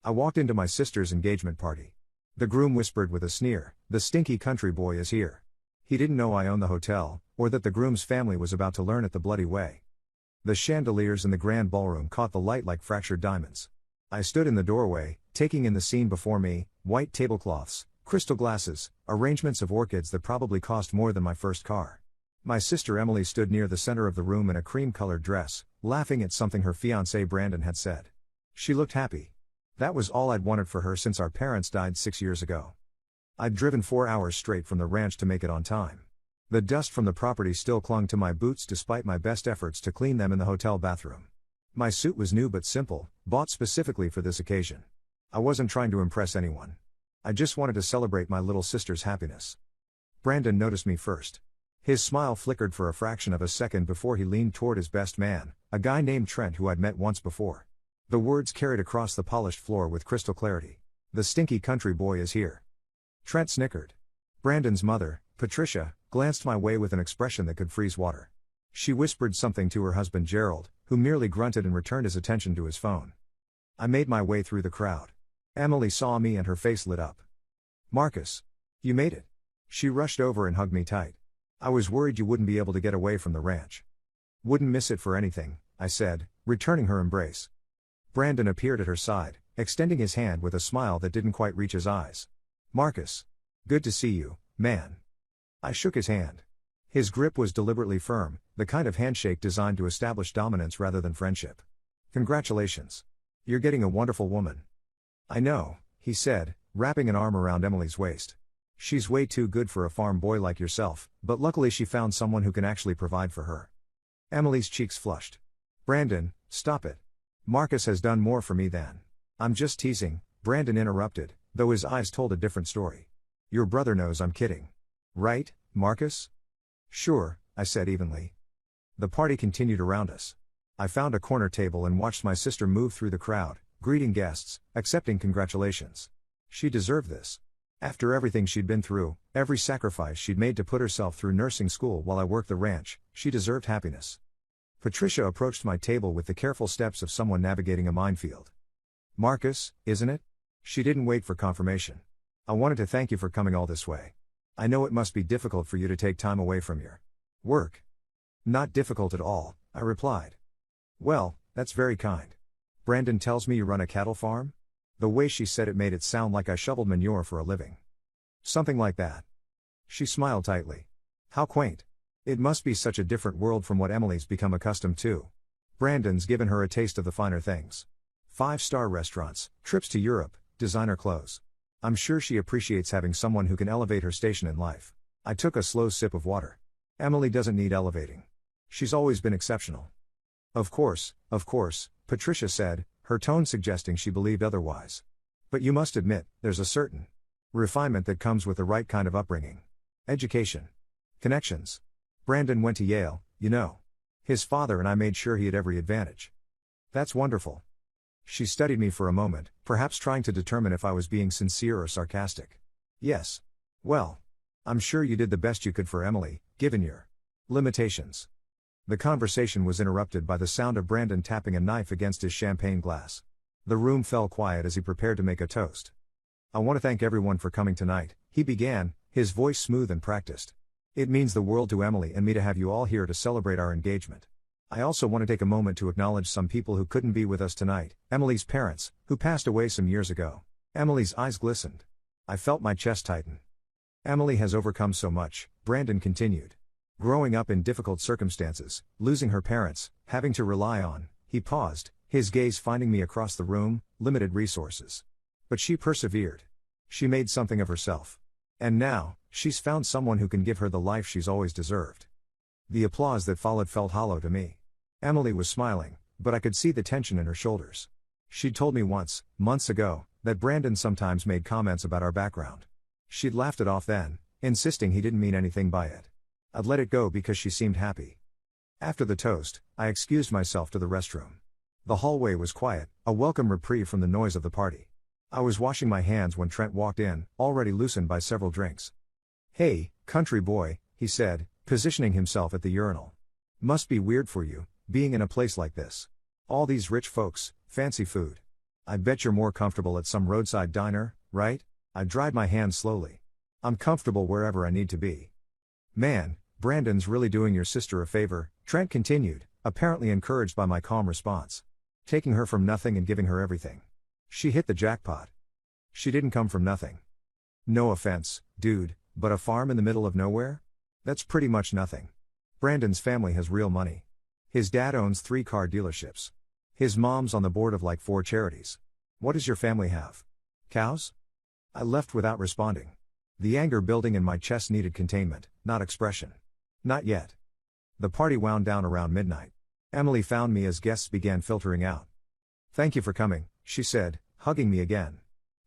I walked into my sister's engagement party. The groom whispered with a sneer, "The stinky country boy is here." He didn't know I owned the hotel, or that the groom's family was about to learn it the bloody way. The chandeliers in the grand ballroom caught the light like fractured diamonds. I stood in the doorway, taking in the scene before me: white tablecloths, crystal glasses, arrangements of orchids that probably cost more than my first car. My sister Emily stood near the center of the room in a cream-colored dress, laughing at something her fiancé Brandon had said. She looked happy. That was all I'd wanted for her since our parents died 6 years ago. I'd driven 4 hours straight from the ranch to make it on time. The dust from the property still clung to my boots despite my best efforts to clean them in the hotel bathroom. My suit was new but simple, bought specifically for this occasion. I wasn't trying to impress anyone. I just wanted to celebrate my little sister's happiness. Brandon noticed me first. His smile flickered for a fraction of a second before he leaned toward his best man, a guy named Trent who I'd met once before. The words carried across the polished floor with crystal clarity. "The stinky country boy is here." Trent snickered. Brandon's mother, Patricia, glanced my way with an expression that could freeze water. She whispered something to her husband Gerald, who merely grunted and returned his attention to his phone. I made my way through the crowd. Emily saw me and her face lit up. "Marcus! You made it!" She rushed over and hugged me tight. "I was worried you wouldn't be able to get away from the ranch." "Wouldn't miss it for anything," I said, returning her embrace. Brandon appeared at her side, extending his hand with a smile that didn't quite reach his eyes. "Marcus! Good to see you, man." I shook his hand. His grip was deliberately firm, the kind of handshake designed to establish dominance rather than friendship. "Congratulations. You're getting a wonderful woman." "I know," he said, wrapping an arm around Emily's waist. "She's way too good for a farm boy like yourself, but luckily she found someone who can actually provide for her." Emily's cheeks flushed. "Brandon, stop it. Marcus has done more for me than—" "I'm just teasing," Brandon interrupted, though his eyes told a different story. "Your brother knows I'm kidding. Right, Marcus?" "Sure," I said evenly. The party continued around us. I found a corner table and watched my sister move through the crowd, greeting guests, accepting congratulations. She deserved this. After everything she'd been through, every sacrifice she'd made to put herself through nursing school while I worked the ranch, she deserved happiness. Patricia approached my table with the careful steps of someone navigating a minefield. "Marcus, isn't it?" She didn't wait for confirmation. "I wanted to thank you for coming all this way. I know it must be difficult for you to take time away from your work." "Not difficult at all," I replied. "Well, that's very kind. Brandon tells me you run a cattle farm?" The way she said it made it sound like I shoveled manure for a living. "Something like that." She smiled tightly. "How quaint. It must be such a different world from what Emily's become accustomed to. Brandon's given her a taste of the finer things. 5-star restaurants, trips to Europe, designer clothes. I'm sure she appreciates having someone who can elevate her station in life." I took a slow sip of water. "Emily doesn't need elevating. She's always been exceptional." Of course," Patricia said, her tone suggesting she believed otherwise. "But you must admit, there's a certain refinement that comes with the right kind of upbringing. Education. Connections. Brandon went to Yale, you know. His father and I made sure he had every advantage." "That's wonderful." She studied me for a moment, perhaps trying to determine if I was being sincere or sarcastic. "Yes. Well, I'm sure you did the best you could for Emily, given your limitations." The conversation was interrupted by the sound of Brandon tapping a knife against his champagne glass. The room fell quiet as he prepared to make a toast. "I want to thank everyone for coming tonight," he began, his voice smooth and practiced. "It means the world to Emily and me to have you all here to celebrate our engagement. I also want to take a moment to acknowledge some people who couldn't be with us tonight: Emily's parents, who passed away some years ago." Emily's eyes glistened. I felt my chest tighten. "Emily has overcome so much," Brandon continued. "Growing up in difficult circumstances, losing her parents, having to rely on—" He paused, his gaze finding me across the room, limited resources. "But she persevered. She made something of herself. And now, she's found someone who can give her the life she's always deserved." The applause that followed felt hollow to me. Emily was smiling, but I could see the tension in her shoulders. She'd told me once, months ago, that Brandon sometimes made comments about our background. She'd laughed it off then, insisting he didn't mean anything by it. I'd let it go because she seemed happy. After the toast, I excused myself to the restroom. The hallway was quiet, a welcome reprieve from the noise of the party. I was washing my hands when Trent walked in, already loosened by several drinks. "Hey, country boy," he said, positioning himself at the urinal. "Must be weird for you, being in a place like this. All these rich folks, fancy food." I bet you're more comfortable at some roadside diner, right? I dried my hands slowly. I'm comfortable wherever I need to be. Man, Brandon's really doing your sister a favor, Trent continued, apparently encouraged by my calm response. Taking her from nothing and giving her everything. She hit the jackpot. She didn't come from nothing. No offense, dude, but a farm in the middle of nowhere? That's pretty much nothing. Brandon's family has real money. His dad owns 3 car dealerships. His mom's on the board of like 4 charities. What does your family have? Cows? I left without responding. The anger building in my chest needed containment, not expression. Not yet. The party wound down around midnight. Emily found me as guests began filtering out. Thank you for coming, she said, hugging me again.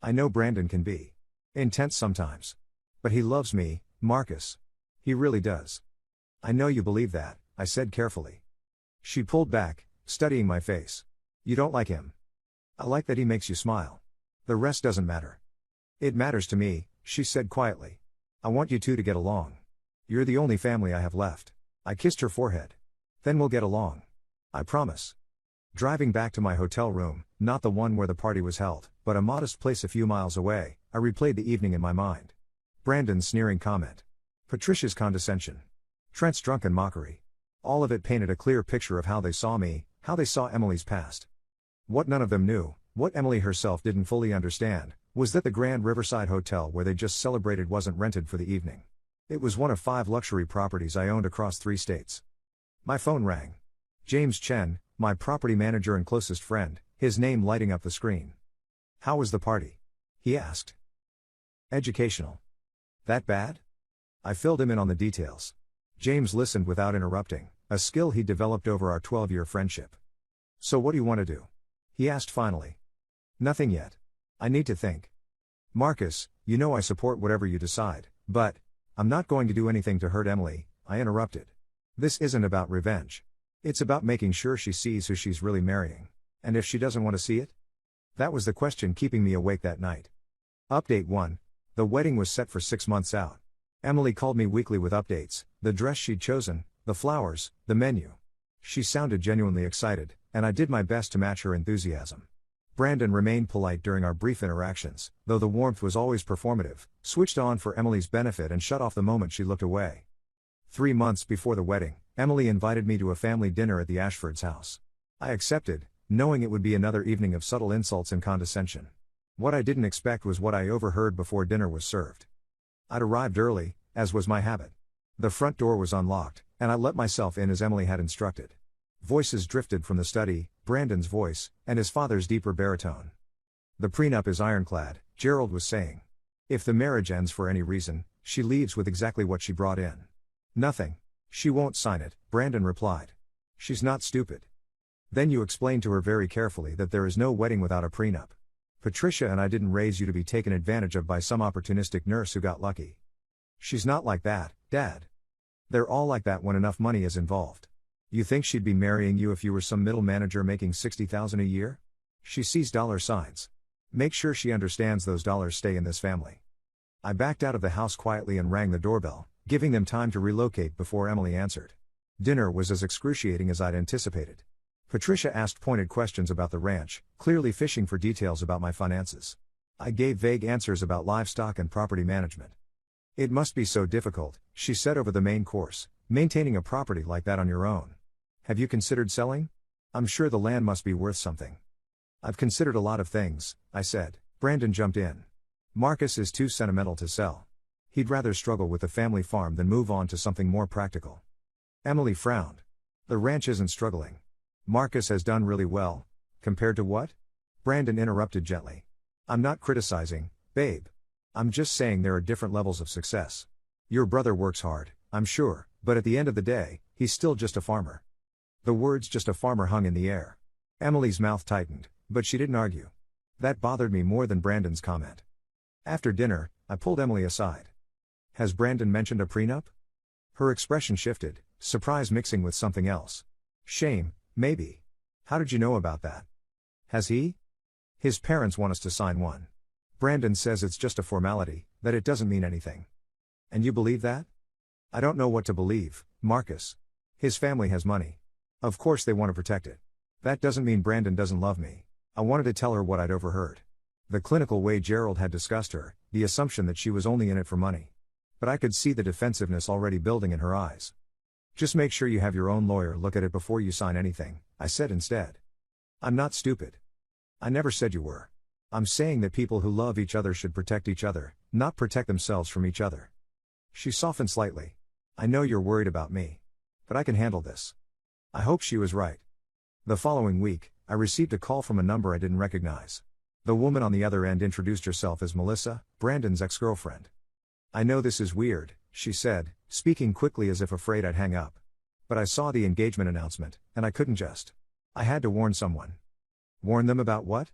I know Brandon can be intense sometimes. But he loves me, Marcus. He really does. I know you believe that, I said carefully. She pulled back, studying my face. You don't like him. I like that he makes you smile. The rest doesn't matter. It matters to me, she said quietly. I want you two to get along. You're the only family I have left. I kissed her forehead. Then we'll get along. I promise. Driving back to my hotel room, not the one where the party was held, but a modest place a few miles away, I replayed the evening in my mind. Brandon's sneering comment. Patricia's condescension. Trent's drunken mockery. All of it painted a clear picture of how they saw me, how they saw Emily's past. What none of them knew, what Emily herself didn't fully understand, was that the Grand Riverside Hotel where they just celebrated wasn't rented for the evening. It was one of 5 luxury properties I owned across 3 states. My phone rang. James Chen, my property manager and closest friend, his name lighting up the screen. How was the party? He asked. Educational. That bad? I filled him in on the details. James listened without interrupting, a skill he developed over our 12-year friendship. So what do you want to do? He asked finally. Nothing yet. I need to think. Marcus, you know I support whatever you decide, but I'm not going to do anything to hurt Emily, I interrupted. This isn't about revenge. It's about making sure she sees who she's really marrying. And if she doesn't want to see it? That was the question keeping me awake that night. Update 1. The wedding was set for 6 months out. Emily called me weekly with updates, the dress she'd chosen, the flowers, the menu. She sounded genuinely excited, and I did my best to match her enthusiasm. Brandon remained polite during our brief interactions, though the warmth was always performative, switched on for Emily's benefit and shut off the moment she looked away. 3 months before the wedding, Emily invited me to a family dinner at the Ashfords' house. I accepted, knowing it would be another evening of subtle insults and condescension. What I didn't expect was what I overheard before dinner was served. I'd arrived early, as was my habit. The front door was unlocked, and I let myself in as Emily had instructed. Voices drifted from the study, Brandon's voice, and his father's deeper baritone. The prenup is ironclad, Gerald was saying. If the marriage ends for any reason, she leaves with exactly what she brought in. Nothing. She won't sign it, Brandon replied. She's not stupid. Then you explained to her very carefully that there is no wedding without a prenup. Patricia and I didn't raise you to be taken advantage of by some opportunistic nurse who got lucky. She's not like that, Dad. They're all like that when enough money is involved. You think she'd be marrying you if you were some middle manager making $60,000 a year? She sees dollar signs. Make sure she understands those dollars stay in this family. I backed out of the house quietly and rang the doorbell, giving them time to relocate before Emily answered. Dinner was as excruciating as I'd anticipated. Patricia asked pointed questions about the ranch, clearly fishing for details about my finances. I gave vague answers about livestock and property management. It must be so difficult, she said over the main course, maintaining a property like that on your own. Have you considered selling? I'm sure the land must be worth something. I've considered a lot of things, I said. Brandon jumped in. Marcus is too sentimental to sell. He'd rather struggle with the family farm than move on to something more practical. Emily frowned. The ranch isn't struggling. Marcus has done really well. Compared to what? Brandon interrupted gently. I'm not criticizing, babe. I'm just saying there are different levels of success. Your brother works hard, I'm sure, but at the end of the day, he's still just a farmer. The words just a farmer hung in the air. Emily's mouth tightened, but she didn't argue. That bothered me more than Brandon's comment. After dinner, I pulled Emily aside. Has Brandon mentioned a prenup? Her expression shifted, surprise mixing with something else. Shame, maybe. How did you know about that? Has he? His parents want us to sign one. Brandon says it's just a formality, that it doesn't mean anything. And you believe that? I don't know what to believe, Marcus. His family has money. Of course they want to protect it. That doesn't mean Brandon doesn't love me. I wanted to tell her what I'd overheard. The clinical way Gerald had discussed her, the assumption that she was only in it for money. But I could see the defensiveness already building in her eyes. Just make sure you have your own lawyer look at it before you sign anything, I said instead. I'm not stupid. I never said you were. I'm saying that people who love each other should protect each other, not protect themselves from each other. She softened slightly. I know you're worried about me. But I can handle this. I hope she was right. The following week, I received a call from a number I didn't recognize. The woman on the other end introduced herself as Melissa, Brandon's ex-girlfriend. I know this is weird, she said, speaking quickly as if afraid I'd hang up. But I saw the engagement announcement, and I couldn't just. I had to warn someone. Warn them about what?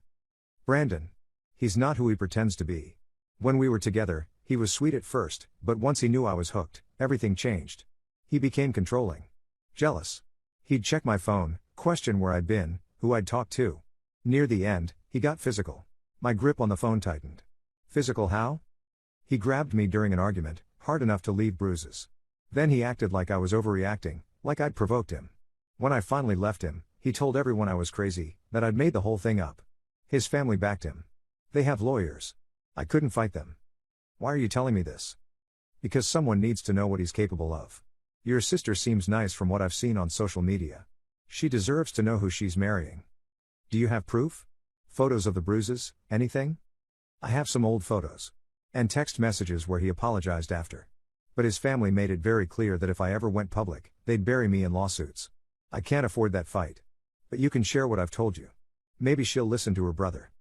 Brandon. He's not who he pretends to be. When we were together, he was sweet at first, but once he knew I was hooked, everything changed. He became controlling. Jealous. He'd check my phone, question where I'd been, who I'd talked to. Near the end, he got physical. My grip on the phone tightened. Physical how? He grabbed me during an argument, hard enough to leave bruises. Then he acted like I was overreacting, like I'd provoked him. When I finally left him, he told everyone I was crazy, that I'd made the whole thing up. His family backed him. They have lawyers. I couldn't fight them. Why are you telling me this? Because someone needs to know what he's capable of. Your sister seems nice from what I've seen on social media. She deserves to know who she's marrying. Do you have proof? Photos of the bruises, anything? I have some old photos. And text messages where he apologized after. But his family made it very clear that if I ever went public, they'd bury me in lawsuits. I can't afford that fight. But you can share what I've told you. Maybe she'll listen to her brother.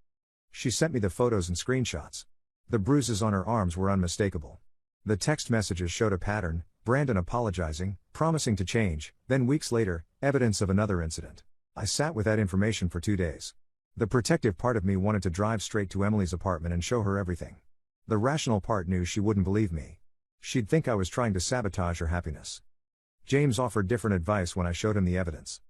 She sent me the photos and screenshots. The bruises on her arms were unmistakable. The text messages showed a pattern, Brandon apologizing, promising to change, then weeks later, evidence of another incident. I sat with that information for 2 days. The protective part of me wanted to drive straight to Emily's apartment and show her everything. The rational part knew she wouldn't believe me. She'd think I was trying to sabotage her happiness. James offered different advice when I showed him the evidence.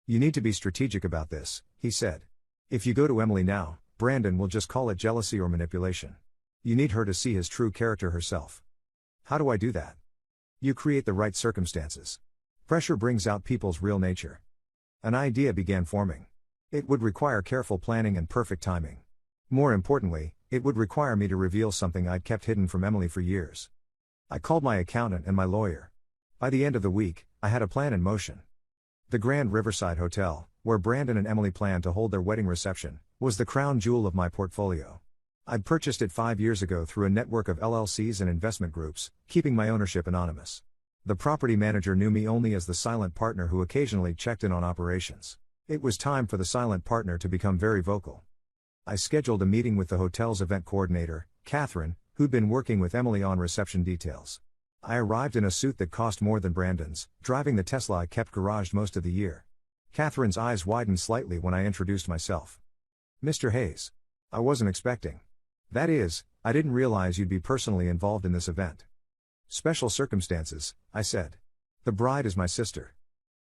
You need to be strategic about this, he said. If you go to Emily now, Brandon will just call it jealousy or manipulation. You need her to see his true character herself. How do I do that? You create the right circumstances. Pressure brings out people's real nature. An idea began forming. It would require careful planning and perfect timing. More importantly, it would require me to reveal something I'd kept hidden from Emily for years. I called my accountant and my lawyer. By the end of the week, I had a plan in motion. The Grand Riverside Hotel, where Brandon and Emily planned to hold their wedding reception, was the crown jewel of my portfolio. I'd purchased it 5 years ago through a network of LLCs and investment groups, keeping my ownership anonymous. The property manager knew me only as the silent partner who occasionally checked in on operations. It was time for the silent partner to become very vocal. I scheduled a meeting with the hotel's event coordinator, Catherine, who'd been working with Emily on reception details. I arrived in a suit that cost more than Brandon's, driving the Tesla I kept garaged most of the year. Catherine's eyes widened slightly when I introduced myself. Mr. Hayes. I wasn't expecting. That is, I didn't realize you'd be personally involved in this event. Special circumstances, I said. The bride is my sister.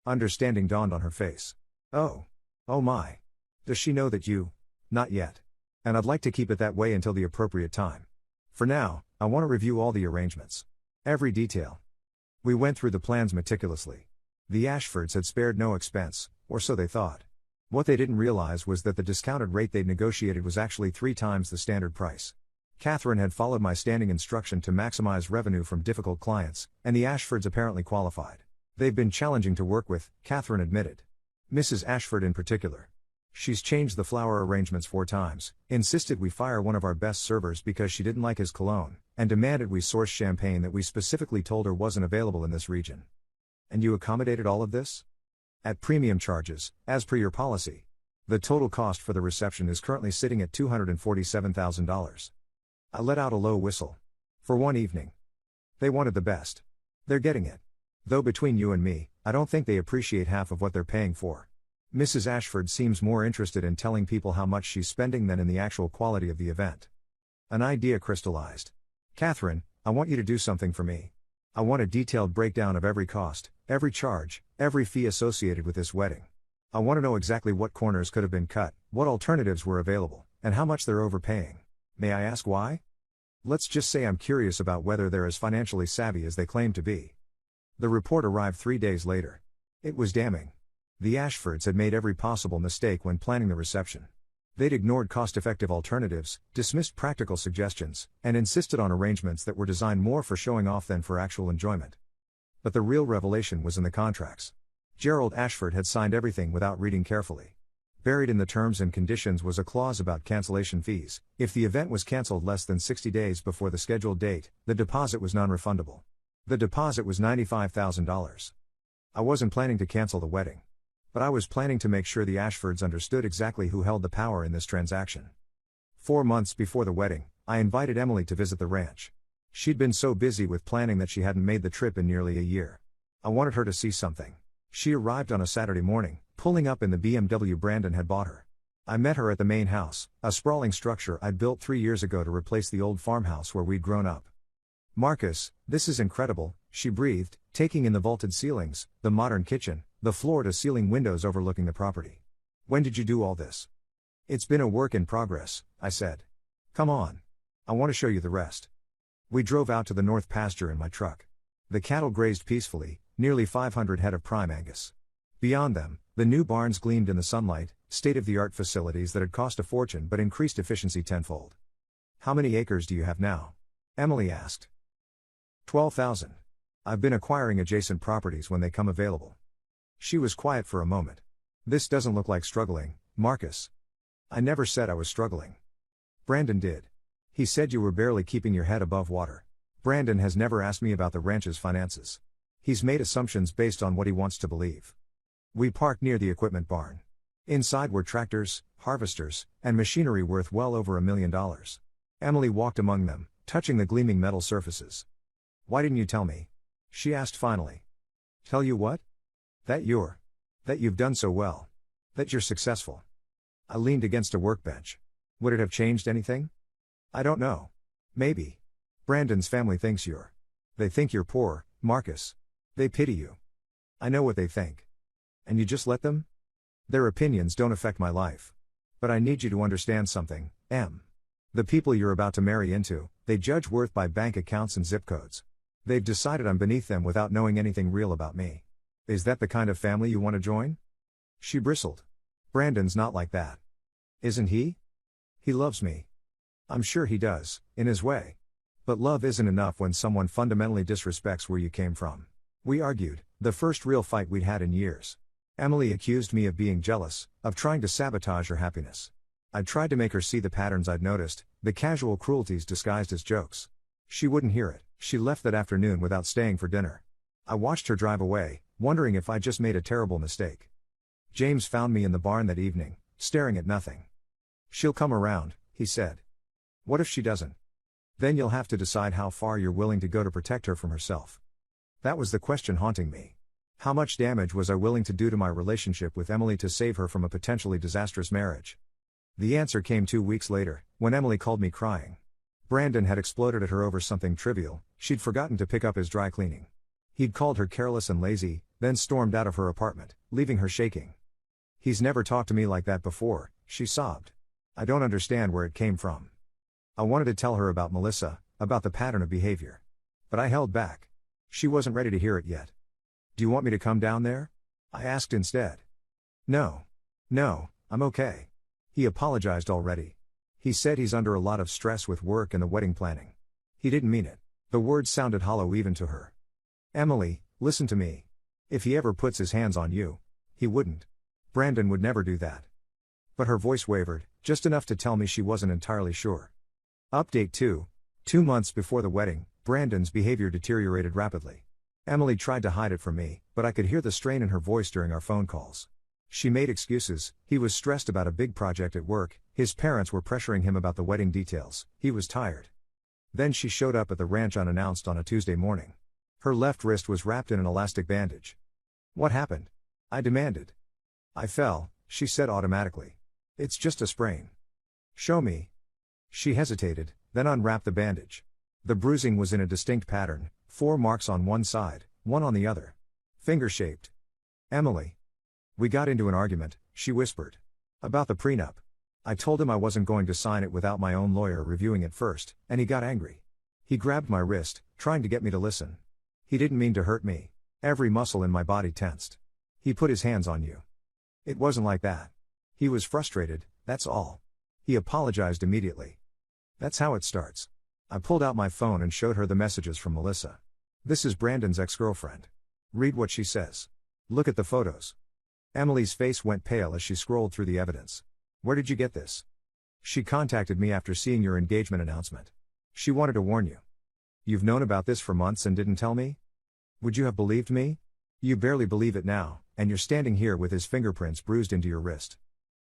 Understanding dawned on her face. Oh. Oh my. Does she know that you? Not yet. And I'd like to keep it that way until the appropriate time. For now, I want to review all the arrangements. Every detail. We went through the plans meticulously. The Ashfords had spared no expense, or so they thought. What they didn't realize was that the discounted rate they'd negotiated was actually 3 times the standard price. Catherine had followed my standing instruction to maximize revenue from difficult clients, and the Ashfords apparently qualified. They've been challenging to work with, Catherine admitted. Mrs. Ashford in particular. She's changed the flower arrangements 4 times, insisted we fire one of our best servers because she didn't like his cologne, and demanded we source champagne that we specifically told her wasn't available in this region. And you accommodated all of this? At premium charges, as per your policy. The total cost for the reception is currently sitting at $247,000. I let out a low whistle. For one evening. They wanted the best. They're getting it. Though between you and me, I don't think they appreciate half of what they're paying for. Mrs. Ashford seems more interested in telling people how much she's spending than in the actual quality of the event. An idea crystallized. Catherine, I want you to do something for me. I want a detailed breakdown of every cost, every charge, every fee associated with this wedding. I want to know exactly what corners could have been cut, what alternatives were available, and how much they're overpaying. May I ask why? Let's just say I'm curious about whether they're as financially savvy as they claim to be. The report arrived 3 days later. It was damning. The Ashfords had made every possible mistake when planning the reception. They'd ignored cost-effective alternatives, dismissed practical suggestions, and insisted on arrangements that were designed more for showing off than for actual enjoyment. But the real revelation was in the contracts. Gerald Ashford had signed everything without reading carefully. Buried in the terms and conditions was a clause about cancellation fees. If the event was cancelled less than 60 days before the scheduled date, the deposit was non-refundable. The deposit was $95,000. I wasn't planning to cancel the wedding. But I was planning to make sure the Ashfords understood exactly who held the power in this transaction. 4 months before the wedding, I invited Emily to visit the ranch. She'd been so busy with planning that she hadn't made the trip in nearly a year. I wanted her to see something. She arrived on a Saturday morning, pulling up in the BMW Brandon had bought her. I met her at the main house, a sprawling structure I'd built 3 years ago to replace the old farmhouse where we'd grown up. "Marcus, this is incredible," she breathed, taking in the vaulted ceilings, the modern kitchen, the floor-to-ceiling windows overlooking the property. "When did you do all this?" "It's been a work in progress," I said. "Come on. I want to show you the rest." We drove out to the north pasture in my truck. The cattle grazed peacefully, nearly 500 head of prime Angus. Beyond them, the new barns gleamed in the sunlight, state-of-the-art facilities that had cost a fortune but increased efficiency tenfold. "How many acres do you have now?" Emily asked. 12,000. I've been acquiring adjacent properties when they come available. She was quiet for a moment. "This doesn't look like struggling, Marcus." "I never said I was struggling." "Brandon did. He said you were barely keeping your head above water." "Brandon has never asked me about the ranch's finances. He's made assumptions based on what he wants to believe." We parked near the equipment barn. Inside were tractors, harvesters, and machinery worth well over $1 million. Emily walked among them, touching the gleaming metal surfaces. "Why didn't you tell me?" she asked finally. "Tell you what?" That you've done so well. That you're successful." I leaned against a workbench. "Would it have changed anything?" "I don't know. Maybe. Brandon's family thinks They think you're poor, Marcus. They pity you." "I know what they think." "And you just let them?" "Their opinions don't affect my life. But I need you to understand something, Em. The people you're about to marry into, they judge worth by bank accounts and zip codes. They've decided I'm beneath them without knowing anything real about me. Is that the kind of family you want to join?" She bristled. "Brandon's not like that." "Isn't he?" "He loves me." "I'm sure he does, in his way. But love isn't enough when someone fundamentally disrespects where you came from." We argued, the first real fight we'd had in years. Emily accused me of being jealous, of trying to sabotage her happiness. I'd tried to make her see the patterns I'd noticed, the casual cruelties disguised as jokes. She wouldn't hear it. She left that afternoon without staying for dinner. I watched her drive away, wondering if I'd just made a terrible mistake. James found me in the barn that evening, staring at nothing. "She'll come around," he said. "What if she doesn't?" "Then you'll have to decide how far you're willing to go to protect her from herself." That was the question haunting me. How much damage was I willing to do to my relationship with Emily to save her from a potentially disastrous marriage? The answer came 2 weeks later, when Emily called me crying. Brandon had exploded at her over something trivial. She'd forgotten to pick up his dry cleaning. He'd called her careless and lazy, then stormed out of her apartment, leaving her shaking. "He's never talked to me like that before," she sobbed. "I don't understand where it came from." I wanted to tell her about Melissa, about the pattern of behavior. But I held back. She wasn't ready to hear it yet. "Do you want me to come down there?" I asked instead. No, I'm okay." He apologized already. He said he's under a lot of stress with work and the wedding planning. He didn't mean it. The words sounded hollow even to her. "Emily, listen to me. If he ever puts his hands on you," he wouldn't. "Brandon would never do that." But her voice wavered, just enough to tell me she wasn't entirely sure. Update 2. 2 months before the wedding, Brandon's behavior deteriorated rapidly. Emily tried to hide it from me, but I could hear the strain in her voice during our phone calls. She made excuses. He was stressed about a big project at work, his parents were pressuring him about the wedding details, he was tired. Then she showed up at the ranch unannounced on a Tuesday morning. Her left wrist was wrapped in an elastic bandage. "What happened?" I demanded. "I fell," she said automatically. "It's just a sprain." "Show me." She hesitated, then unwrapped the bandage. The bruising was in a distinct pattern, 4 marks on one side, 1 on the other. Finger-shaped. "Emily." "We got into an argument," she whispered. "About the prenup. I told him I wasn't going to sign it without my own lawyer reviewing it first, and he got angry. He grabbed my wrist, trying to get me to listen. He didn't mean to hurt me." Every muscle in my body tensed. "He put his hands on you." "It wasn't like that. He was frustrated, that's all. He apologized immediately. That's how it starts. I pulled out my phone and showed her the messages from Melissa. This is Brandon's ex-girlfriend. Read what she says. Look at the photos. Emily's face went pale as she scrolled through the evidence. Where did you get this? She contacted me after seeing your engagement announcement. She wanted to warn you. You've known about this for months and didn't tell me? Would you have believed me? You barely believe it now, and you're standing here with his fingerprints bruised into your wrist.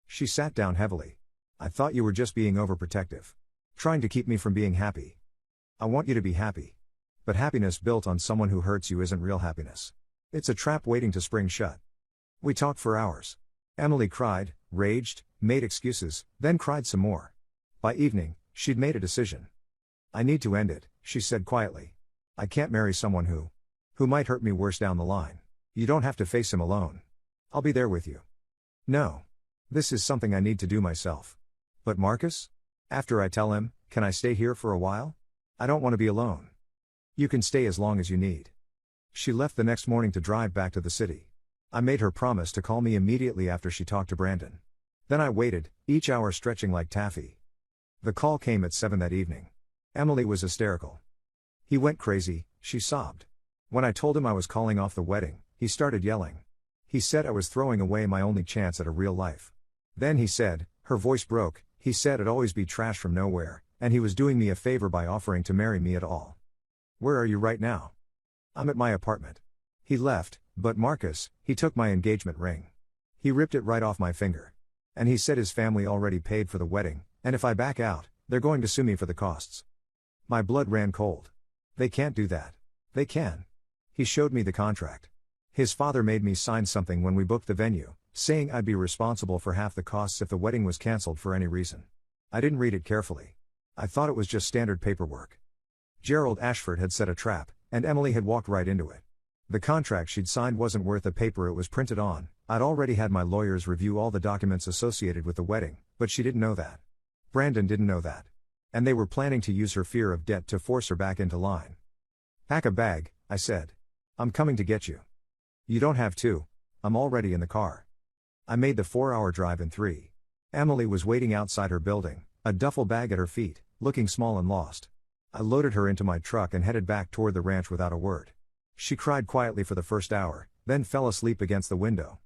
She sat down heavily. I thought you were just being overprotective. Trying to keep me from being happy. I want you to be happy. But happiness built on someone who hurts you isn't real happiness. It's a trap waiting to spring shut. We talked for hours. Emily cried, raged, made excuses, then cried some more. By evening, she'd made a decision. I need to end it, she said quietly. I can't marry someone who might hurt me worse down the line. You don't have to face him alone. I'll be there with you. No. This is something I need to do myself. But Marcus? After I tell him, can I stay here for a while? I don't want to be alone. You can stay as long as you need. She left the next morning to drive back to the city. I made her promise to call me immediately after she talked to Brandon. Then I waited, each hour stretching like taffy. The call came at 7 that evening. Emily was hysterical. He went crazy, she sobbed. When I told him I was calling off the wedding, he started yelling. He said I was throwing away my only chance at a real life. Then he said, her voice broke, he said I'd always be trash from nowhere, and he was doing me a favor by offering to marry me at all. Where are you right now? I'm at my apartment. He left, but Marcus, he took my engagement ring. He ripped it right off my finger. And he said his family already paid for the wedding, and if I back out, they're going to sue me for the costs. My blood ran cold. They can't do that. They can. He showed me the contract. His father made me sign something when we booked the venue, saying I'd be responsible for half the costs if the wedding was cancelled for any reason. I didn't read it carefully. I thought it was just standard paperwork. Gerald Ashford had set a trap, and Emily had walked right into it. The contract she'd signed wasn't worth the paper it was printed on. I'd already had my lawyers review all the documents associated with the wedding, but she didn't know that. Brandon didn't know that. And they were planning to use her fear of debt to force her back into line. Pack a bag, I said. I'm coming to get you. You don't have to. I'm already in the car. I made the 4-hour drive in 3. Emily was waiting outside her building, a duffel bag at her feet, looking small and lost. I loaded her into my truck and headed back toward the ranch without a word. She cried quietly for the first hour, then fell asleep against the window.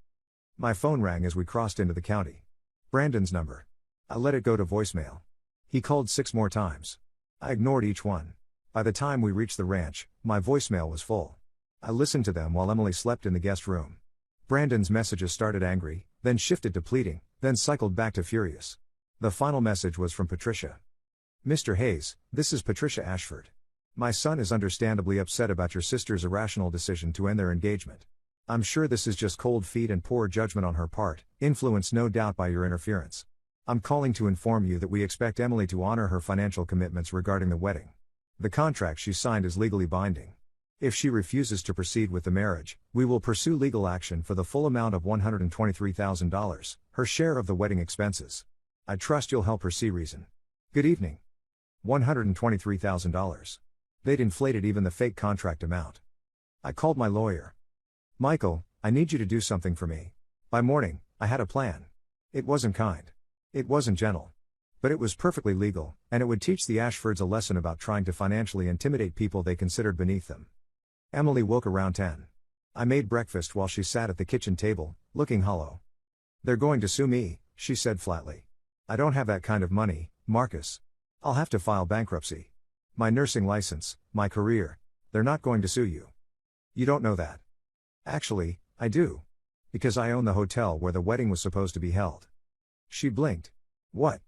My phone rang as we crossed into the county. Brandon's number. I let it go to voicemail. He called 6 more times. I ignored each one. By the time we reached the ranch, my voicemail was full. I listened to them while Emily slept in the guest room. Brandon's messages started angry, then shifted to pleading, then cycled back to furious. The final message was from Patricia. Mr. Hayes, this is Patricia Ashford. My son is understandably upset about your sister's irrational decision to end their engagement. I'm sure this is just cold feet and poor judgment on her part, influenced no doubt by your interference. I'm calling to inform you that we expect Emily to honor her financial commitments regarding the wedding. The contract she signed is legally binding. If she refuses to proceed with the marriage, we will pursue legal action for the full amount of $123,000, her share of the wedding expenses. I trust you'll help her see reason. Good evening. $123,000. They'd inflated even the fake contract amount. I called my lawyer. Michael, I need you to do something for me. By morning, I had a plan. It wasn't kind. It wasn't gentle. But it was perfectly legal, and it would teach the Ashfords a lesson about trying to financially intimidate people they considered beneath them. Emily woke around 10. I made breakfast while she sat at the kitchen table, looking hollow. They're going to sue me, she said flatly. I don't have that kind of money, Marcus. I'll have to file bankruptcy. My nursing license, my career, they're not going to sue you. You don't know that. Actually, I do. Because I own the hotel where the wedding was supposed to be held. She blinked. What?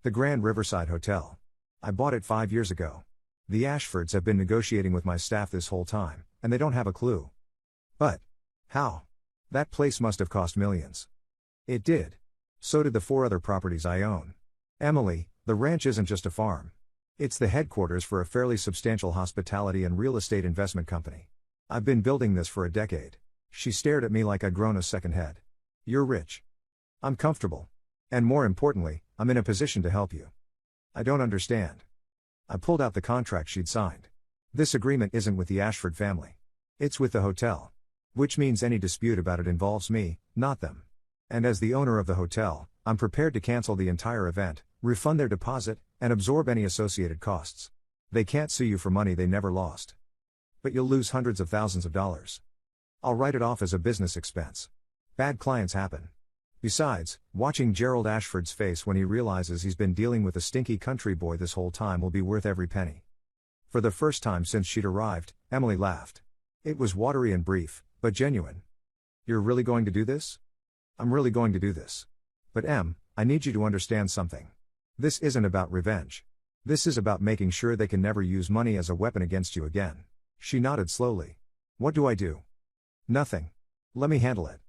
The Grand Riverside Hotel. I bought it 5 years ago. The Ashfords have been negotiating with my staff this whole time, and they don't have a clue. But how? That place must have cost millions. It did. So did the 4 other properties I own. Emily, the ranch isn't just a farm. It's the headquarters for a fairly substantial hospitality and real estate investment company. I've been building this for a decade. She stared at me like I'd grown a second head. You're rich. I'm comfortable. And more importantly, I'm in a position to help you. I don't understand. I pulled out the contract she'd signed. This agreement isn't with the Ashford family. It's with the hotel. Which means any dispute about it involves me, not them. And as the owner of the hotel, I'm prepared to cancel the entire event, refund their deposit, and absorb any associated costs. They can't sue you for money they never lost. But you'll lose hundreds of thousands of dollars. I'll write it off as a business expense. Bad clients happen. Besides, watching Gerald Ashford's face when he realizes he's been dealing with a stinky country boy this whole time will be worth every penny. For the first time since she'd arrived, Emily laughed. It was watery and brief, but genuine. You're really going to do this? I'm really going to do this. But Em, I need you to understand something. This isn't about revenge. This is about making sure they can never use money as a weapon against you again. She nodded slowly. What do I do? Nothing. Let me handle it.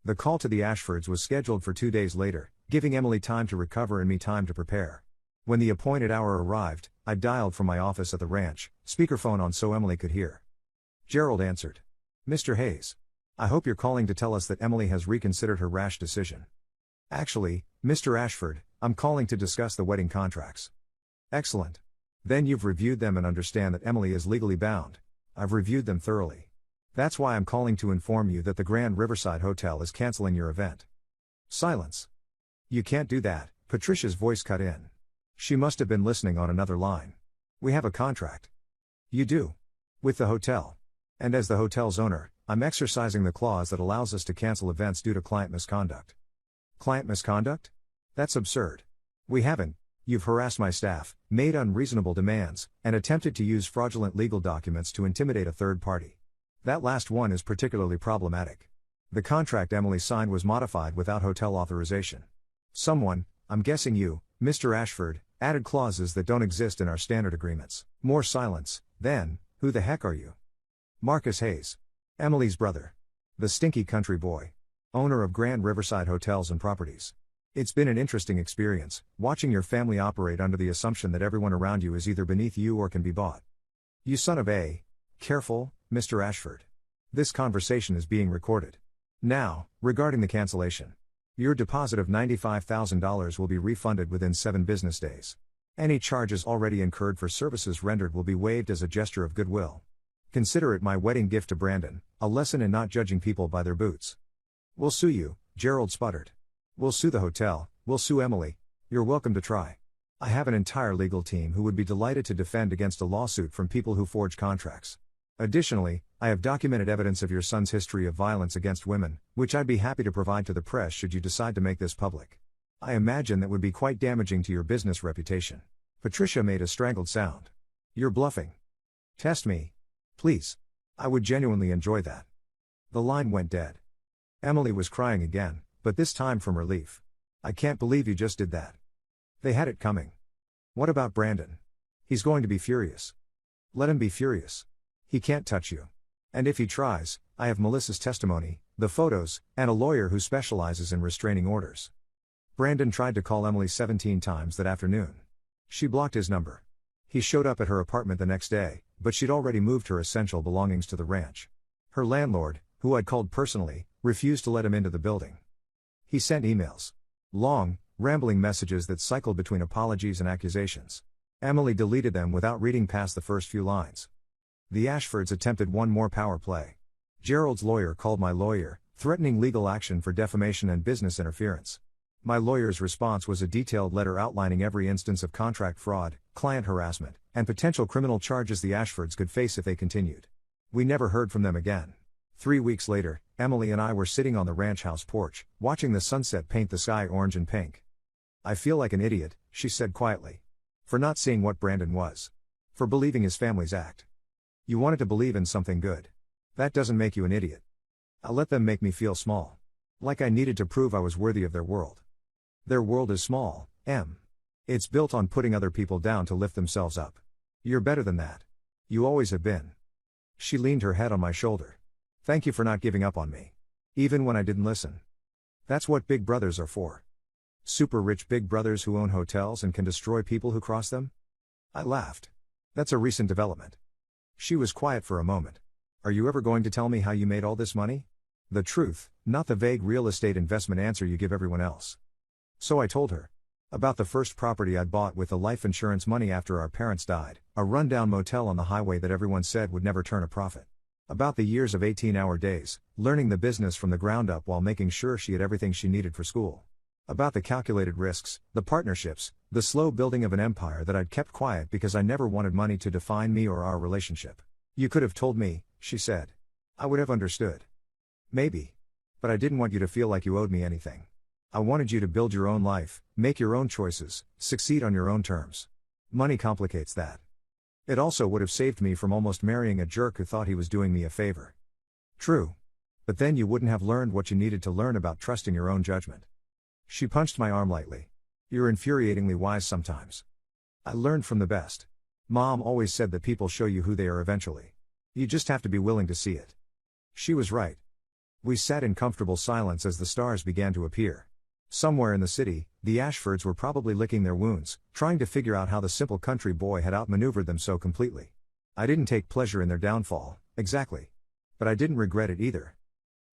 The call to the Ashfords was scheduled for 2 days later, giving Emily time to recover and me time to prepare. When the appointed hour arrived, I dialed from my office at the ranch, speakerphone on so Emily could hear. Gerald answered. Mr. Hayes. I hope you're calling to tell us that Emily has reconsidered her rash decision. Actually, Mr. Ashford, I'm calling to discuss the wedding contracts. Excellent. Then you've reviewed them and understand that Emily is legally bound. I've reviewed them thoroughly. That's why I'm calling to inform you that the Grand Riverside Hotel is canceling your event. Silence. You can't do that, Patricia's voice cut in. She must have been listening on another line. We have a contract. You do. With the hotel. And as the hotel's owner, I'm exercising the clause that allows us to cancel events due to client misconduct. Client misconduct? That's absurd. We haven't. You've harassed my staff, made unreasonable demands, and attempted to use fraudulent legal documents to intimidate a third party. That last one is particularly problematic. The contract Emily signed was modified without hotel authorization. Someone, I'm guessing you, Mr. Ashford, added clauses that don't exist in our standard agreements. More silence. Then, who the heck are you? Marcus Hayes. Emily's brother. The stinky country boy. Owner of Grand Riverside Hotels and Properties. It's been an interesting experience, watching your family operate under the assumption that everyone around you is either beneath you or can be bought. You son of a... Careful, Mr. Ashford. This conversation is being recorded. Now, regarding the cancellation. Your deposit of $95,000 will be refunded within 7 business days. Any charges already incurred for services rendered will be waived as a gesture of goodwill. Consider it my wedding gift to Brandon, a lesson in not judging people by their boots. We'll sue you, Gerald sputtered. We'll sue the hotel, we'll sue Emily. You're welcome to try. I have an entire legal team who would be delighted to defend against a lawsuit from people who forge contracts. Additionally, I have documented evidence of your son's history of violence against women, which I'd be happy to provide to the press should you decide to make this public. I imagine that would be quite damaging to your business reputation. Patricia made a strangled sound. You're bluffing. Test me. Please. I would genuinely enjoy that. The line went dead. Emily was crying again, but this time from relief. I can't believe you just did that. They had it coming. What about Brandon? He's going to be furious. Let him be furious. He can't touch you. And if he tries, I have Melissa's testimony, the photos, and a lawyer who specializes in restraining orders. Brandon tried to call Emily 17 times that afternoon. She blocked his number. He showed up at her apartment the next day, but she'd already moved her essential belongings to the ranch. Her landlord, who I'd called personally, refused to let him into the building. He sent emails. Long, rambling messages that cycled between apologies and accusations. Emily deleted them without reading past the first few lines. The Ashfords attempted one more power play. Gerald's lawyer called my lawyer, threatening legal action for defamation and business interference. My lawyer's response was a detailed letter outlining every instance of contract fraud, client harassment, and potential criminal charges the Ashfords could face if they continued. We never heard from them again. 3 weeks later, Emily and I were sitting on the ranch house porch, watching the sunset paint the sky orange and pink. I feel like an idiot, she said quietly. For not seeing what Brandon was. For believing his family's act. You wanted to believe in something good. That doesn't make you an idiot. I let them make me feel small. Like I needed to prove I was worthy of their world. Their world is small, Em. It's built on putting other people down to lift themselves up. You're better than that. You always have been. She leaned her head on my shoulder. Thank you for not giving up on me. Even when I didn't listen. That's what big brothers are for. Super rich big brothers who own hotels and can destroy people who cross them? I laughed. That's a recent development. She was quiet for a moment. Are you ever going to tell me how you made all this money? The truth, not the vague real estate investment answer you give everyone else. So I told her. About the first property I'd bought with the life insurance money after our parents died, a rundown motel on the highway that everyone said would never turn a profit. About the years of 18-hour days, learning the business from the ground up while making sure she had everything she needed for school. About the calculated risks, the partnerships, the slow building of an empire that I'd kept quiet because I never wanted money to define me or our relationship. You could have told me, she said. I would have understood. Maybe. But I didn't want you to feel like you owed me anything. I wanted you to build your own life, make your own choices, succeed on your own terms. Money complicates that. It also would have saved me from almost marrying a jerk who thought he was doing me a favor. True. But then you wouldn't have learned what you needed to learn about trusting your own judgment. She punched my arm lightly. You're infuriatingly wise sometimes. I learned from the best. Mom always said that people show you who they are eventually. You just have to be willing to see it. She was right. We sat in comfortable silence as the stars began to appear. Somewhere in the city, the Ashfords were probably licking their wounds, trying to figure out how the simple country boy had outmaneuvered them so completely. I didn't take pleasure in their downfall, exactly. But I didn't regret it either.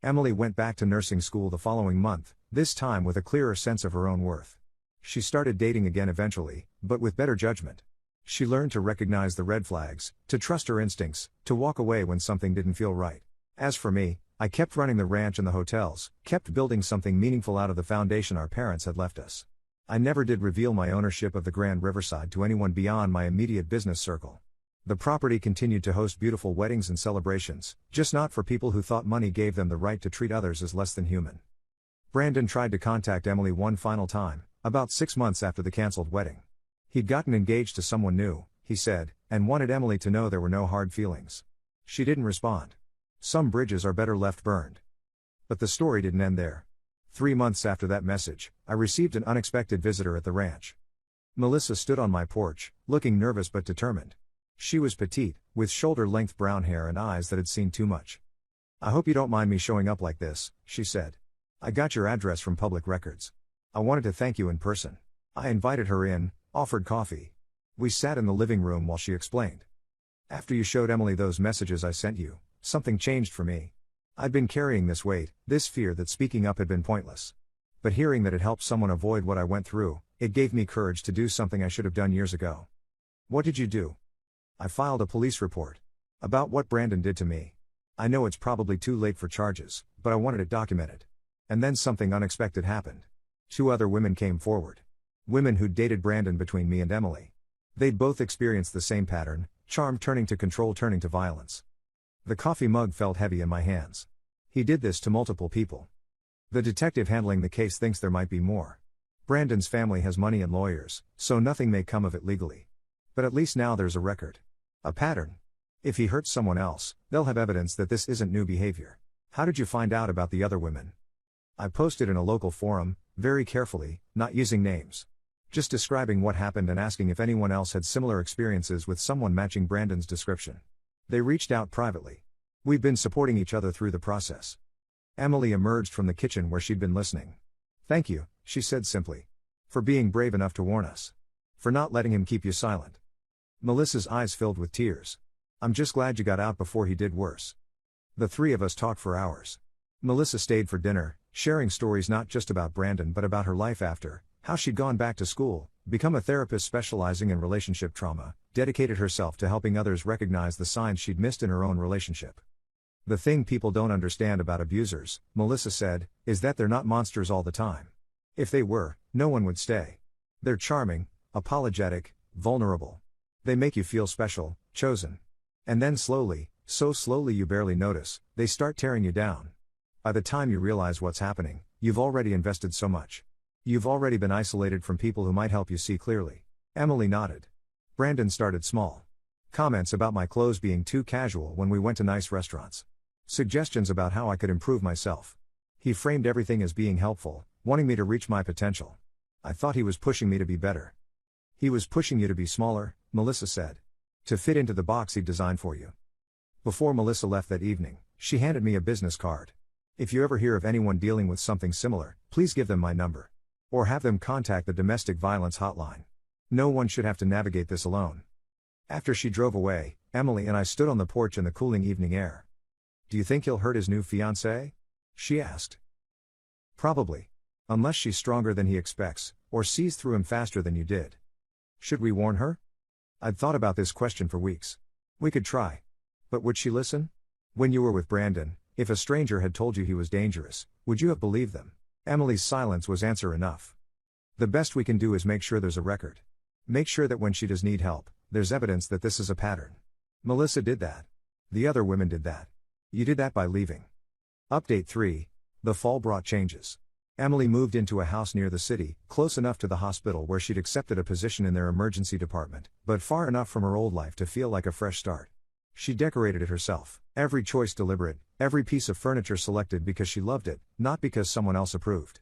Emily went back to nursing school the following month, this time with a clearer sense of her own worth. She started dating again eventually, but with better judgment. She learned to recognize the red flags, to trust her instincts, to walk away when something didn't feel right. As for me, I kept running the ranch and the hotels, kept building something meaningful out of the foundation our parents had left us. I never did reveal my ownership of the Grand Riverside to anyone beyond my immediate business circle. The property continued to host beautiful weddings and celebrations, just not for people who thought money gave them the right to treat others as less than human. Brandon tried to contact Emily one final time, about 6 months after the canceled wedding. He'd gotten engaged to someone new, he said, and wanted Emily to know there were no hard feelings. She didn't respond. Some bridges are better left burned. But the story didn't end there. 3 months after that message, I received an unexpected visitor at the ranch. Melissa stood on my porch, looking nervous but determined. She was petite, with shoulder-length brown hair and eyes that had seen too much. I hope you don't mind me showing up like this, she said. I got your address from public records. I wanted to thank you in person. I invited her in, offered coffee. We sat in the living room while she explained. After you showed Emily those messages I sent you, something changed for me. I'd been carrying this weight, this fear that speaking up had been pointless. But hearing that it helped someone avoid what I went through, it gave me courage to do something I should have done years ago. What did you do? I filed a police report. About what Brandon did to me. I know it's probably too late for charges, but I wanted it documented. And then something unexpected happened. 2 other women came forward. Women who'd dated Brandon between me and Emily. They'd both experienced the same pattern, charm turning to control turning to violence. The coffee mug felt heavy in my hands. He did this to multiple people. The detective handling the case thinks there might be more. Brandon's family has money and lawyers, so nothing may come of it legally. But at least now there's a record. A pattern. If he hurts someone else, they'll have evidence that this isn't new behavior. How did you find out about the other women? I posted in a local forum, very carefully, not using names. Just describing what happened and asking if anyone else had similar experiences with someone matching Brandon's description. They reached out privately. We've been supporting each other through the process. Emily emerged from the kitchen where she'd been listening. Thank you, she said simply. For being brave enough to warn us. For not letting him keep you silent. Melissa's eyes filled with tears. I'm just glad you got out before he did worse. The 3 of us talked for hours. Melissa stayed for dinner, sharing stories not just about Brandon but about her life after, how she'd gone back to school, become a therapist specializing in relationship trauma, dedicated herself to helping others recognize the signs she'd missed in her own relationship. The thing people don't understand about abusers, Melissa said, is that they're not monsters all the time. If they were, no one would stay. They're charming, apologetic, vulnerable. They make you feel special, chosen. And then slowly, so slowly you barely notice, they start tearing you down. By the time you realize what's happening, you've already invested so much. You've already been isolated from people who might help you see clearly. Emily nodded. Brandon started small. Comments about my clothes being too casual when we went to nice restaurants. Suggestions about how I could improve myself. He framed everything as being helpful, wanting me to reach my potential. I thought he was pushing me to be better. He was pushing you to be smaller, Melissa said. To fit into the box he'd designed for you. Before Melissa left that evening, she handed me a business card. If you ever hear of anyone dealing with something similar, please give them my number. Or have them contact the domestic violence hotline. No one should have to navigate this alone. After she drove away, Emily and I stood on the porch in the cooling evening air. Do you think he'll hurt his new fiancée? She asked. Probably. Unless she's stronger than he expects, or sees through him faster than you did. Should we warn her? I'd thought about this question for weeks. We could try. But would she listen? When you were with Brandon, if a stranger had told you he was dangerous, would you have believed them? Emily's silence was answer enough. The best we can do is make sure there's a record. Make sure that when she does need help, there's evidence that this is a pattern. Melissa did that. The other women did that. You did that by leaving. Update 3. The fall brought changes. Emily moved into a house near the city, close enough to the hospital where she'd accepted a position in their emergency department, but far enough from her old life to feel like a fresh start. She decorated it herself, every choice deliberate, every piece of furniture selected because she loved it, not because someone else approved.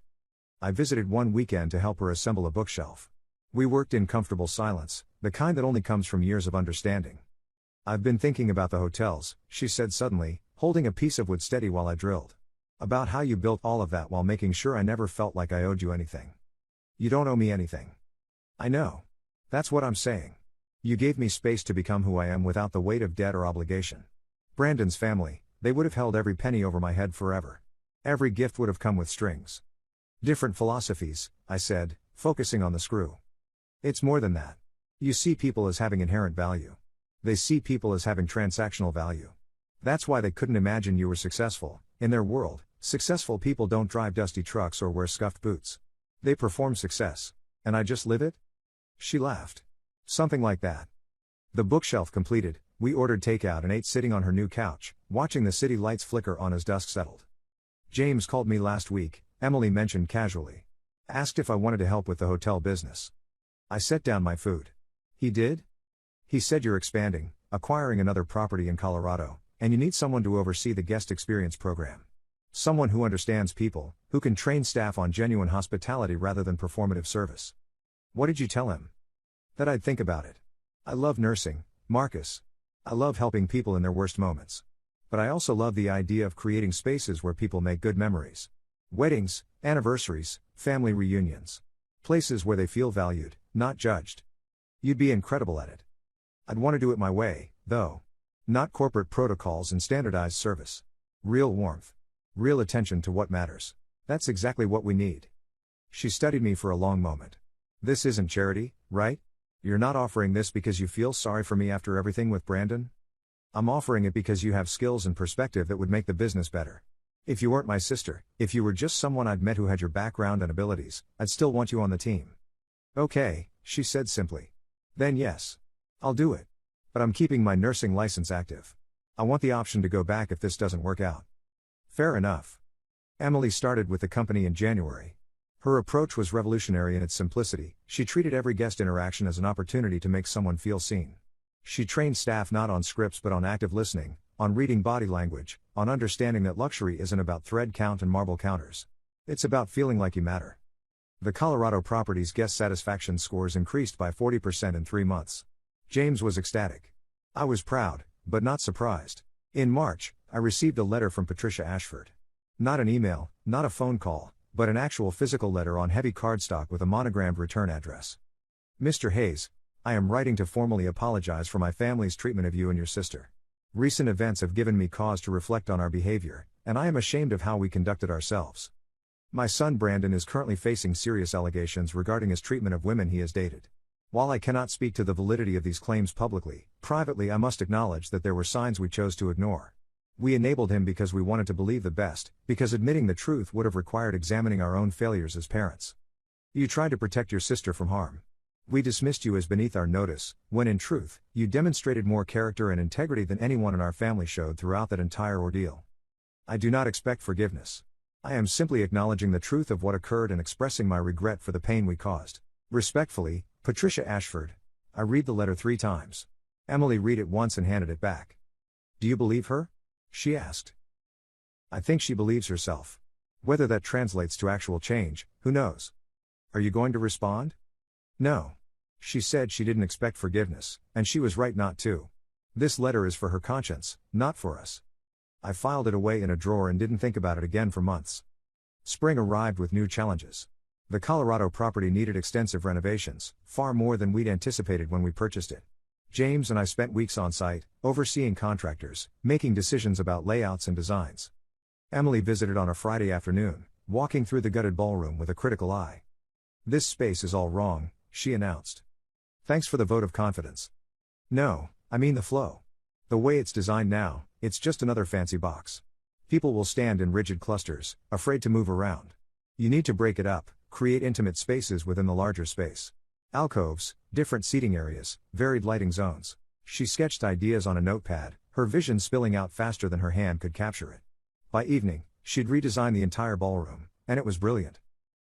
I visited one weekend to help her assemble a bookshelf. We worked in comfortable silence, the kind that only comes from years of understanding. I've been thinking about the hotels, she said suddenly, holding a piece of wood steady while I drilled. About how you built all of that while making sure I never felt like I owed you anything. You don't owe me anything. I know. That's what I'm saying. You gave me space to become who I am without the weight of debt or obligation. Brandon's family, they would have held every penny over my head forever. Every gift would have come with strings. Different philosophies, I said, focusing on the screw. It's more than that. You see people as having inherent value. They see people as having transactional value. That's why they couldn't imagine you were successful. In their world, successful people don't drive dusty trucks or wear scuffed boots. They perform success. And I just live it? She laughed. Something like that. The bookshelf completed, we ordered takeout and ate sitting on her new couch, watching the city lights flicker on as dusk settled. James called me last week, Emily mentioned casually. Asked if I wanted to help with the hotel business. I set down my food. He did? He said you're expanding, acquiring another property in Colorado, and you need someone to oversee the guest experience program. Someone who understands people, who can train staff on genuine hospitality rather than performative service. What did you tell him? That I'd think about it. I love nursing, Marcus. I love helping people in their worst moments. But I also love the idea of creating spaces where people make good memories. Weddings, anniversaries, family reunions. Places where they feel valued, not judged. You'd be incredible at it. I'd want to do it my way, though. Not corporate protocols and standardized service. Real warmth. Real attention to what matters. That's exactly what we need. She studied me for a long moment. This isn't charity, right? You're not offering this because you feel sorry for me after everything with Brandon? I'm offering it because you have skills and perspective that would make the business better. If you weren't my sister, if you were just someone I'd met who had your background and abilities, I'd still want you on the team. Okay, she said simply. Then yes. I'll do it. But I'm keeping my nursing license active. I want the option to go back if this doesn't work out. Fair enough. Emily started with the company in January. Her approach was revolutionary in its simplicity. She treated every guest interaction as an opportunity to make someone feel seen. She trained staff not on scripts but on active listening, on reading body language, on understanding that luxury isn't about thread count and marble counters. It's about feeling like you matter. The Colorado property's guest satisfaction scores increased by 40% in 3 months. James was ecstatic. I was proud, but not surprised. In March, I received a letter from Patricia Ashford. Not an email, not a phone call, but an actual physical letter on heavy cardstock with a monogrammed return address. Mr. Hayes, I am writing to formally apologize for my family's treatment of you and your sister. Recent events have given me cause to reflect on our behavior, and I am ashamed of how we conducted ourselves. My son Brandon is currently facing serious allegations regarding his treatment of women he has dated. While I cannot speak to the validity of these claims publicly, privately I must acknowledge that there were signs we chose to ignore. We enabled him because we wanted to believe the best, because admitting the truth would have required examining our own failures as parents. You tried to protect your sister from harm. We dismissed you as beneath our notice, when in truth, you demonstrated more character and integrity than anyone in our family showed throughout that entire ordeal. I do not expect forgiveness. I am simply acknowledging the truth of what occurred and expressing my regret for the pain we caused. Respectfully, Patricia Ashford. I read the letter 3 times. Emily read it once and handed it back. Do you believe her? She asked. I think she believes herself. Whether that translates to actual change, who knows? Are you going to respond? No. She said she didn't expect forgiveness, and she was right not to. This letter is for her conscience, not for us. I filed it away in a drawer and didn't think about it again for months. Spring arrived with new challenges. The Colorado property needed extensive renovations, far more than we'd anticipated when we purchased it. James and I spent weeks on site, overseeing contractors, making decisions about layouts and designs. Emily visited on a Friday afternoon, walking through the gutted ballroom with a critical eye. This space is all wrong, she announced. Thanks for the vote of confidence. No, I mean the flow. The way it's designed now, it's just another fancy box. People will stand in rigid clusters, afraid to move around. You need to break it up, create intimate spaces within the larger space. Alcoves, different seating areas, varied lighting zones. She sketched ideas on a notepad, her vision spilling out faster than her hand could capture it. By evening, she'd redesigned the entire ballroom, and it was brilliant.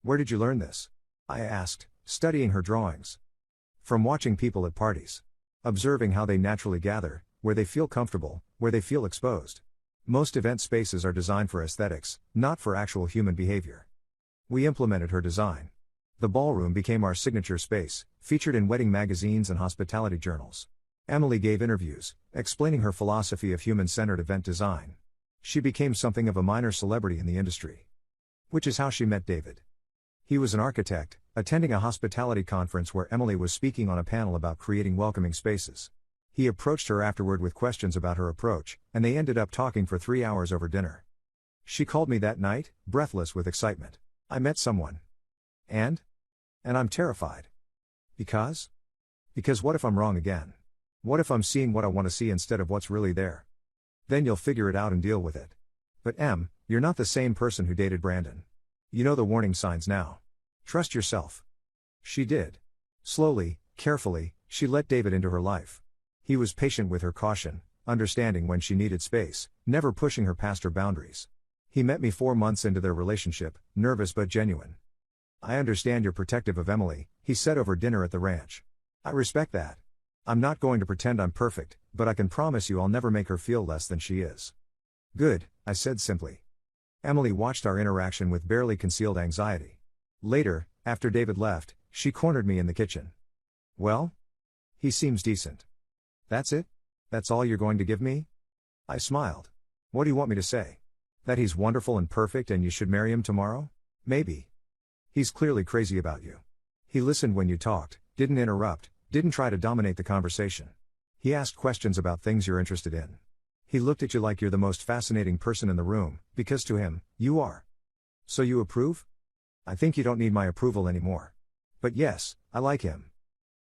Where did you learn this? I asked, studying her drawings. From watching people at parties. Observing how they naturally gather, where they feel comfortable, where they feel exposed. Most event spaces are designed for aesthetics, not for actual human behavior. We implemented her design. The ballroom became our signature space, featured in wedding magazines and hospitality journals. Emily gave interviews, explaining her philosophy of human-centered event design. She became something of a minor celebrity in the industry. Which is how she met David. He was an architect, attending a hospitality conference where Emily was speaking on a panel about creating welcoming spaces. He approached her afterward with questions about her approach, and they ended up talking for 3 hours over dinner. She called me that night, breathless with excitement. I met someone. And I'm terrified. Because? Because what if I'm wrong again? What if I'm seeing what I want to see instead of what's really there? Then you'll figure it out and deal with it. But you're not the same person who dated Brandon. You know the warning signs now. Trust yourself. She did. Slowly, carefully, she let David into her life. He was patient with her caution, understanding when she needed space, never pushing her past her boundaries. He met me 4 months into their relationship, nervous but genuine. I understand you're protective of Emily, he said over dinner at the ranch. I respect that. I'm not going to pretend I'm perfect, but I can promise you I'll never make her feel less than she is. Good, I said simply. Emily watched our interaction with barely concealed anxiety. Later, after David left, she cornered me in the kitchen. Well? He seems decent. That's it? That's all you're going to give me? I smiled. What do you want me to say? That he's wonderful and perfect and you should marry him tomorrow? Maybe. He's clearly crazy about you. He listened when you talked, didn't interrupt, didn't try to dominate the conversation. He asked questions about things you're interested in. He looked at you like you're the most fascinating person in the room, because to him, you are. So you approve? I think you don't need my approval anymore. But yes, I like him.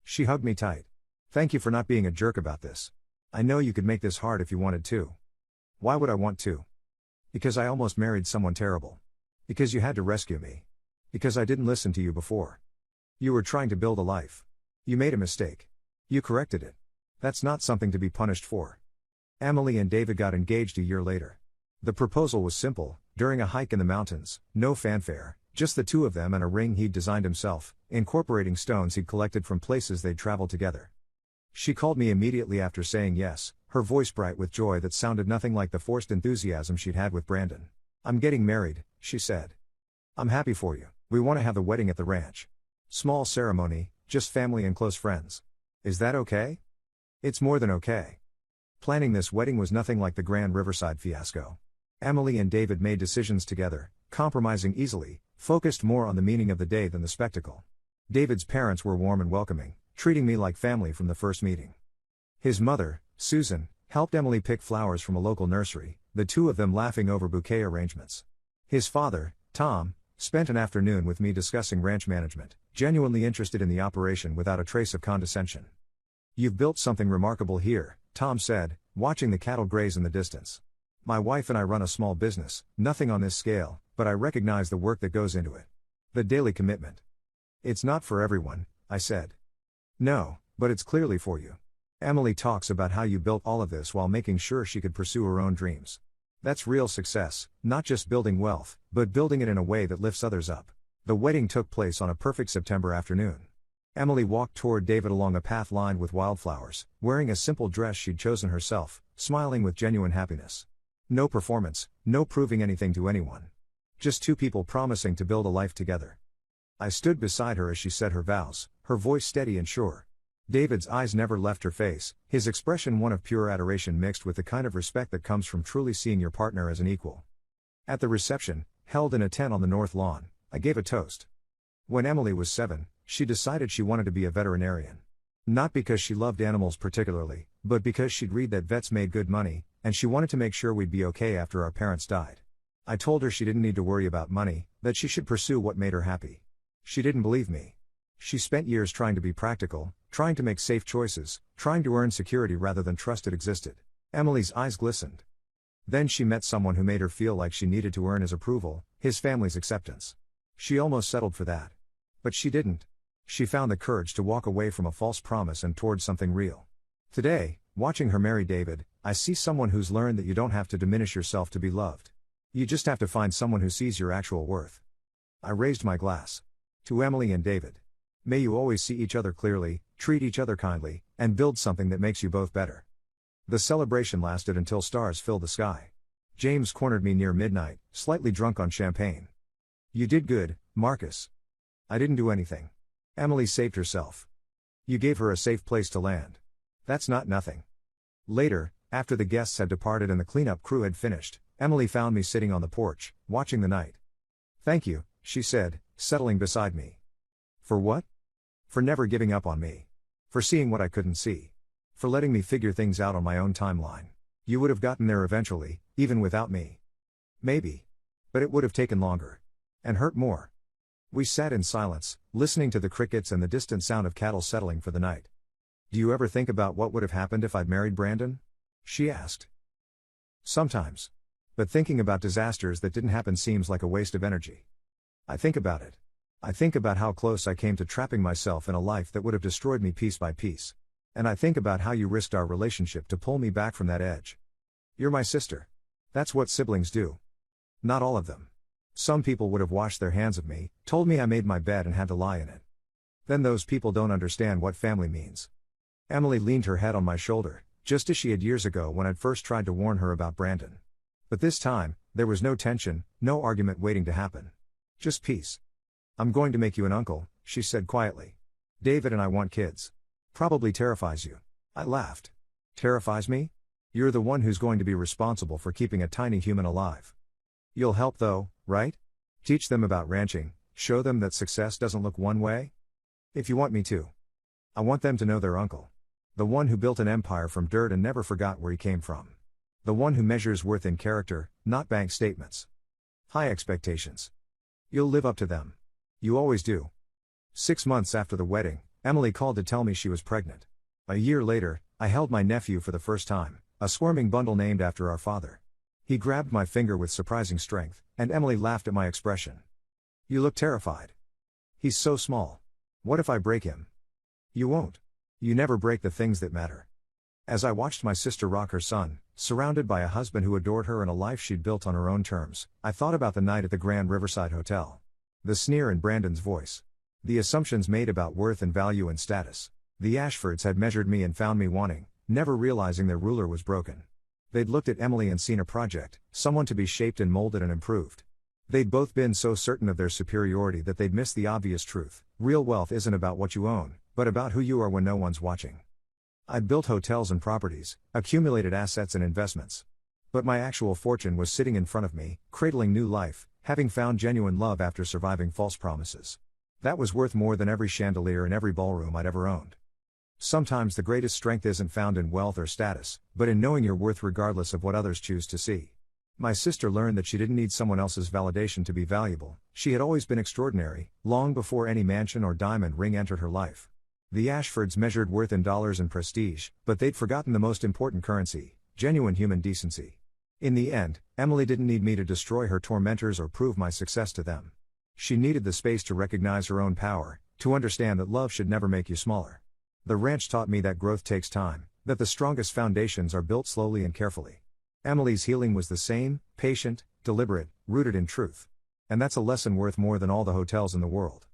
She hugged me tight. Thank you for not being a jerk about this. I know you could make this hard if you wanted to. Why would I want to? Because I almost married someone terrible. Because you had to rescue me. Because I didn't listen to you before. You were trying to build a life. You made a mistake. You corrected it. That's not something to be punished for. Emily and David got engaged a year later. The proposal was simple, during a hike in the mountains, no fanfare, just the two of them and a ring he'd designed himself, incorporating stones he'd collected from places they'd traveled together. She called me immediately after saying yes, her voice bright with joy that sounded nothing like the forced enthusiasm she'd had with Brandon. I'm getting married, she said. I'm happy for you. We want to have the wedding at the ranch. Small ceremony, just family and close friends. Is that okay? It's more than okay. Planning this wedding was nothing like the grand Riverside fiasco. Emily and David made decisions together, compromising easily, focused more on the meaning of the day than the spectacle. David's parents were warm and welcoming, treating me like family from the first meeting. His mother, Susan, helped Emily pick flowers from a local nursery, the two of them laughing over bouquet arrangements. His father, Tom, spent an afternoon with me discussing ranch management, genuinely interested in the operation without a trace of condescension. You've built something remarkable here, Tom said, watching the cattle graze in the distance. My wife and I run a small business, nothing on this scale, but I recognize the work that goes into it. The daily commitment. It's not for everyone, I said. No, but it's clearly for you. Emily talks about how you built all of this while making sure she could pursue her own dreams. That's real success, not just building wealth, but building it in a way that lifts others up. The wedding took place on a perfect September afternoon. Emily walked toward David along a path lined with wildflowers, wearing a simple dress she'd chosen herself, smiling with genuine happiness. No performance, no proving anything to anyone. Just two people promising to build a life together. I stood beside her as she said her vows, her voice steady and sure. David's eyes never left her face, his expression one of pure adoration mixed with the kind of respect that comes from truly seeing your partner as an equal. At the reception, held in a tent on the north lawn, I gave a toast. When Emily was 7, she decided she wanted to be a veterinarian. Not because she loved animals particularly, but because she'd read that vets made good money, and she wanted to make sure we'd be okay after our parents died. I told her she didn't need to worry about money, that she should pursue what made her happy. She didn't believe me. She spent years trying to be practical, trying to make safe choices, trying to earn security rather than trust it existed. Emily's eyes glistened. Then she met someone who made her feel like she needed to earn his approval, his family's acceptance. She almost settled for that. But she didn't. She found the courage to walk away from a false promise and towards something real. Today, watching her marry David, I see someone who's learned that you don't have to diminish yourself to be loved. You just have to find someone who sees your actual worth. I raised my glass. To Emily and David. May you always see each other clearly, treat each other kindly, and build something that makes you both better. The celebration lasted until stars filled the sky. James cornered me near midnight, slightly drunk on champagne. You did good, Marcus. I didn't do anything. Emily saved herself. You gave her a safe place to land. That's not nothing. Later, after the guests had departed and the cleanup crew had finished, Emily found me sitting on the porch, watching the night. Thank you, she said, settling beside me. For what? For never giving up on me. For seeing what I couldn't see. For letting me figure things out on my own timeline. You would have gotten there eventually, even without me. Maybe. But it would have taken longer. And hurt more. We sat in silence, listening to the crickets and the distant sound of cattle settling for the night. Do you ever think about what would have happened if I'd married Brandon? She asked. Sometimes. But thinking about disasters that didn't happen seems like a waste of energy. I think about it. I think about how close I came to trapping myself in a life that would have destroyed me piece by piece. And I think about how you risked our relationship to pull me back from that edge. You're my sister. That's what siblings do. Not all of them. Some people would have washed their hands of me, told me I made my bed and had to lie in it. Then those people don't understand what family means. Emily leaned her head on my shoulder, just as she had years ago when I'd first tried to warn her about Brandon. But this time, there was no tension, no argument waiting to happen. Just peace. I'm going to make you an uncle, she said quietly. David and I want kids. Probably terrifies you. I laughed. Terrifies me? You're the one who's going to be responsible for keeping a tiny human alive. You'll help though, right? Teach them about ranching, show them that success doesn't look one way? If you want me to. I want them to know their uncle. The one who built an empire from dirt and never forgot where he came from. The one who measures worth in character, not bank statements. High expectations. You'll live up to them. You always do. 6 months after the wedding, Emily called to tell me she was pregnant. A year later, I held my nephew for the first time, a squirming bundle named after our father. He grabbed my finger with surprising strength, and Emily laughed at my expression. You look terrified. He's so small. What if I break him? You won't. You never break the things that matter. As I watched my sister rock her son, surrounded by a husband who adored her and a life she'd built on her own terms, I thought about the night at the Grand Riverside Hotel. The sneer in Brandon's voice. The assumptions made about worth and value and status. The Ashfords had measured me and found me wanting, never realizing their ruler was broken. They'd looked at Emily and seen a project, someone to be shaped and molded and improved. They'd both been so certain of their superiority that they'd missed the obvious truth. Real wealth isn't about what you own, but about who you are when no one's watching. I'd built hotels and properties, accumulated assets and investments. But my actual fortune was sitting in front of me, cradling new life, having found genuine love after surviving false promises. That was worth more than every chandelier in every ballroom I'd ever owned. Sometimes the greatest strength isn't found in wealth or status, but in knowing your worth regardless of what others choose to see. My sister learned that she didn't need someone else's validation to be valuable. She had always been extraordinary, long before any mansion or diamond ring entered her life. The Ashfords measured worth in dollars and prestige, but they'd forgotten the most important currency, genuine human decency. In the end, Emily didn't need me to destroy her tormentors or prove my success to them. She needed the space to recognize her own power, to understand that love should never make you smaller. The ranch taught me that growth takes time, that the strongest foundations are built slowly and carefully. Emily's healing was the same, patient, deliberate, rooted in truth. And that's a lesson worth more than all the hotels in the world.